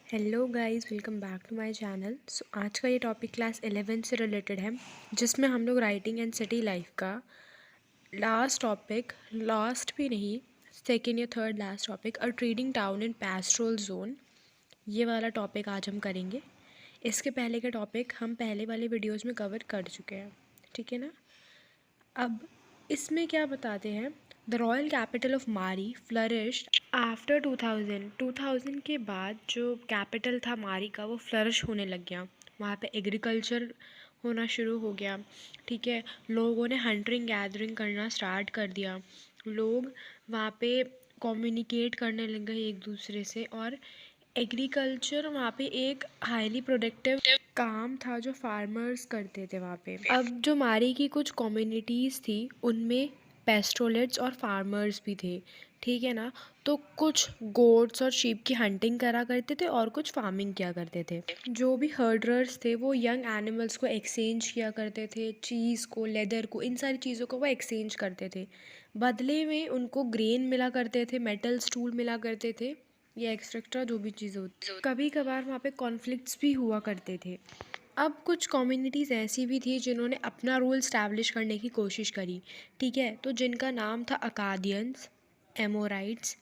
Hello guys, welcome back to my channel. आज का ये टॉपिक क्लास 11 से रिलेटेड है, जिसमें हम लोग राइटिंग एंड सिटी लाइफ का लास्ट टॉपिक, लास्ट भी नहीं, सेकेंड या third last topic, a trading town in pastoral zone, ये वाला टॉपिक आज हम करेंगे। इसके पहले का टॉपिक हम पहले वाले वीडियोज़ में कवर कर चुके हैं, ठीक है ना। अब इसमें क्या बताते हैं, द रॉयल कैपिटल ऑफ मारी फ्लरिश्ड आफ्टर 2000 के बाद जो कैपिटल था मारी का वो फ्लरिश होने लग गया। वहाँ पे एग्रीकल्चर होना शुरू हो गया, ठीक है। लोगों ने हंटिंग गैदरिंग करना स्टार्ट कर दिया। लोग वहाँ पे कम्युनिकेट करने लग गए एक दूसरे से, और एग्रीकल्चर वहाँ पे एक हाईली प्रोडक्टिव काम था जो फार्मर्स करते थे वहाँ पे। अब जो मारी की कुछ कम्युनिटीज़ थी उनमें पेस्ट्रोलेट्स और फार्मर्स भी थे, ठीक है ना। तो कुछ गोट्स और शीप की हंटिंग करा करते थे और कुछ फार्मिंग किया करते थे। जो भी हर्डरर्स थे वो यंग एनिमल्स को एक्सचेंज किया करते थे, चीज़ को, लेदर को, इन सारी चीज़ों को वो एक्सचेंज करते थे। बदले में उनको ग्रेन मिला करते थे, मेटल्स टूल मिला करते थे, या एक्सेट्रा जो भी चीज़ होती। कभी कभार वहाँ पे कॉन्फ्लिक्ट्स भी हुआ करते थे। अब कुछ कम्युनिटीज़ ऐसी भी थी जिन्होंने अपना रूल स्टैब्लिश करने की कोशिश करी, ठीक है। तो जिनका नाम था अकादियंस, एमोराइट्स,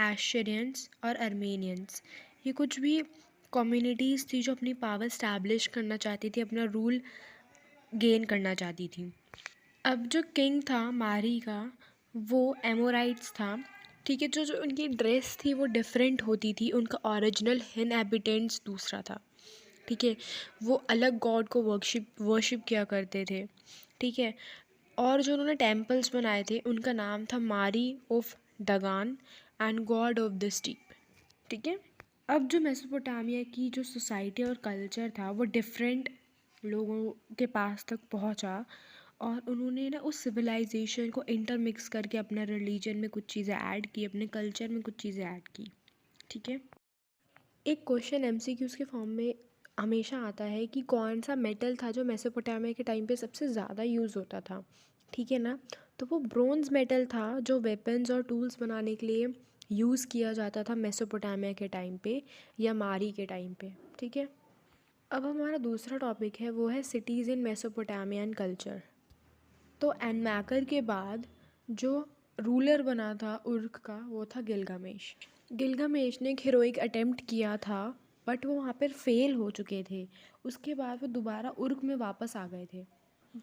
एशरियंस और अर्मेनियंस। ये कुछ भी कम्युनिटीज़ थी जो अपनी पावर स्टैब्लिश करना चाहती थी, अपना रूल गेन करना चाहती थी। अब जो किंग था मारी का वो एमोराइट्स था, ठीक है। जो जो उनकी ड्रेस थी वो डिफरेंट होती थी, उनका ओरिजिनल इनहैबिटेंट्स दूसरा था, ठीक है। वो अलग गॉड को वर्शिप किया करते थे, ठीक है। और जो उन्होंने टेम्पल्स बनाए थे उनका नाम था Mari of Dagan and god of the steppe, ठीक है। अब जो मेसोपोटामिया की जो सोसाइटी और कल्चर था वो डिफरेंट लोगों के पास तक पहुंचा, और उन्होंने ना उस सिविलाइजेशन को इंटरमिक्स करके अपना रिलीजन में कुछ चीज़ें ऐड की, अपने कल्चर में कुछ चीज़ें ऐड की, ठीक है। एक क्वेश्चन एमसीक्यूज़ के फॉर्म में हमेशा आता है कि कौन सा मेटल था जो मेसोपोटामिया के टाइम पे सबसे ज़्यादा यूज़ होता था, ठीक है ना। तो वो ब्रोंज़ मेटल था जो वेपन्स और टूल्स बनाने के लिए यूज़ किया जाता था मेसोपोटामिया के टाइम पे या मारी के टाइम पे, ठीक है। अब हमारा दूसरा टॉपिक है वो है सिटीज़ इन मेसोपोटामियन कल्चर। तो एनमैकर के बाद जो रूलर बना था उर्क का वो था गिलगामेश। गिलगामेश ने एक हीरोइक अटेम्प्ट किया था, बट वो वहाँ पर फेल हो चुके थे। उसके बाद वो दोबारा उर्क में वापस आ गए थे।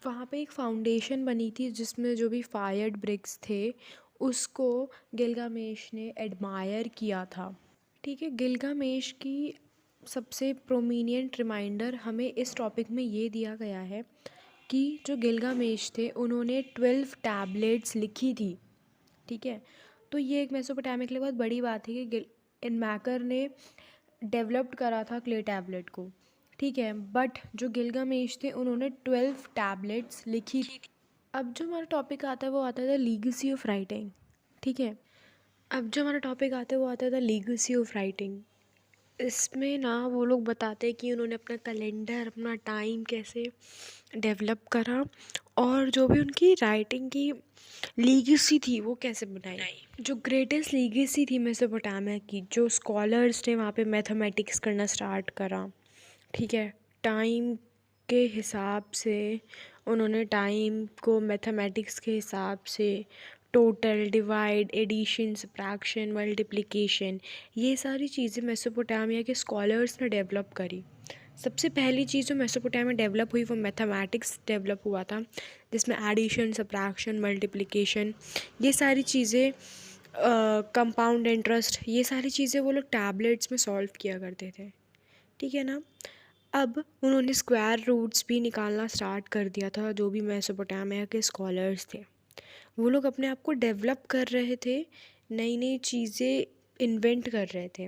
वहाँ पे एक फाउंडेशन बनी थी जिसमें जो भी फायर्ड ब्रिक्स थे उसको गिलगामेश ने एडमायर किया था, ठीक है। गिलगामेश की सबसे प्रोमिनेंट रिमाइंडर हमें इस टॉपिक में ये दिया गया है कि जो गिलगामेश थे उन्होंने 12 टैबलेट्स लिखी थी, ठीक है। तो ये एक मेसोपोटामिया के लिए बहुत बड़ी बात है कि एनमैकर ने डेवलप्ड करा था क्ले टैबलेट को, ठीक है। बट जो गिलगामेश थे उन्होंने 12 टैबलेट्स लिखी थी। अब जो हमारा टॉपिक आता है वो आता है द लीगेसी ऑफ राइटिंग, ठीक है। अब जो हमारा टॉपिक आता है वो आता है द लीगेसी ऑफ राइटिंग। इसमें ना वो लोग बताते हैं कि उन्होंने अपना कैलेंडर, अपना टाइम कैसे डेवलप करा, और जो भी उनकी राइटिंग की लीगेसी थी वो कैसे बनाई। जो ग्रेटेस्ट लीगेसी थी मेसोपोटामिया की, जो स्कॉलर्स ने वहाँ पे मैथमेटिक्स करना स्टार्ट करा, ठीक है। टाइम के हिसाब से उन्होंने टाइम को मैथमेटिक्स के हिसाब से total, divide, addition, subtraction, multiplication, ये सारी चीज़ें मेसोपोटामिया के स्कॉलर्स ने डेवलप करी। सबसे पहली चीज़ जो मेसोपोटामिया डेवलप हुई वो मैथमेटिक्स डेवलप हुआ था, जिसमें एडिशन, सब्ट्रैक्शन, मल्टीप्लिकेशन, ये सारी चीज़ें, कंपाउंड इंटरेस्ट, ये सारी चीज़ें वो लोग टैबलेट्स में सॉल्व किया करते थे, ठीक है ना। अब उन्होंने स्क्वायर रूट्स भी निकालना स्टार्ट कर दिया था। जो भी मेसोपोटामिया के स्कॉलर्स थे वो लोग अपने आप को डेवलप कर रहे थे, नई नई चीज़ें इन्वेंट कर रहे थे।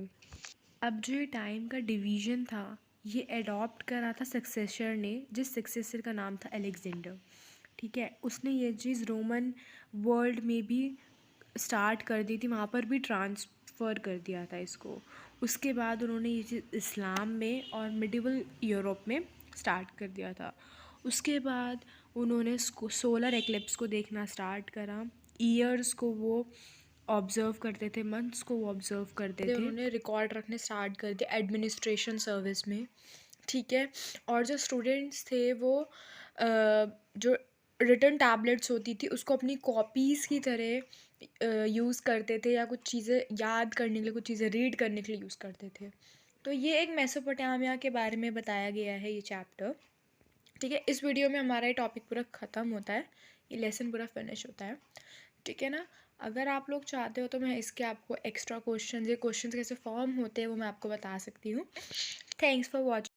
अब जो ये टाइम का डिवीज़न था ये अडॉप्ट करा था सक्सेसर ने, जिस सक्सेसर का नाम था अलेक्जेंडर, ठीक है। उसने ये चीज़ रोमन वर्ल्ड में भी स्टार्ट कर दी थी, वहाँ पर भी ट्रांसफ़र कर दिया था इसको। उसके बाद उन्होंने ये चीज़ इस्लाम में और मिडिवल यूरोप में स्टार्ट कर दिया था। उसके बाद उन्होंने सोलर एक्लिप्स को देखना स्टार्ट करा, ईयर्स को वो ऑब्ज़र्व करते थे, मंथ्स को वो ऑब्ज़र्व करते थे। उन्होंने रिकॉर्ड रखने स्टार्ट कर दिए एडमिनिस्ट्रेशन सर्विस में, ठीक है। और जो स्टूडेंट्स थे वो जो रिटन टैबलेट्स होती थी उसको अपनी कॉपीज़ की तरह यूज़ करते थे, या कुछ चीज़ें याद करने के लिए, कुछ चीज़ें रीड करने के लिए यूज़ करते थे। तो ये एक मेसोपोटामिया के बारे में बताया गया है ये चैप्टर, ठीक है। इस वीडियो में हमारा ये टॉपिक पूरा ख़त्म होता है, ये लेसन पूरा फिनिश होता है, ठीक है ना। अगर आप लोग चाहते हो तो मैं इसके आपको एक्स्ट्रा क्वेश्चन, ये क्वेश्चन कैसे फॉर्म होते हैं वो मैं आपको बता सकती हूँ। Thanks for watching.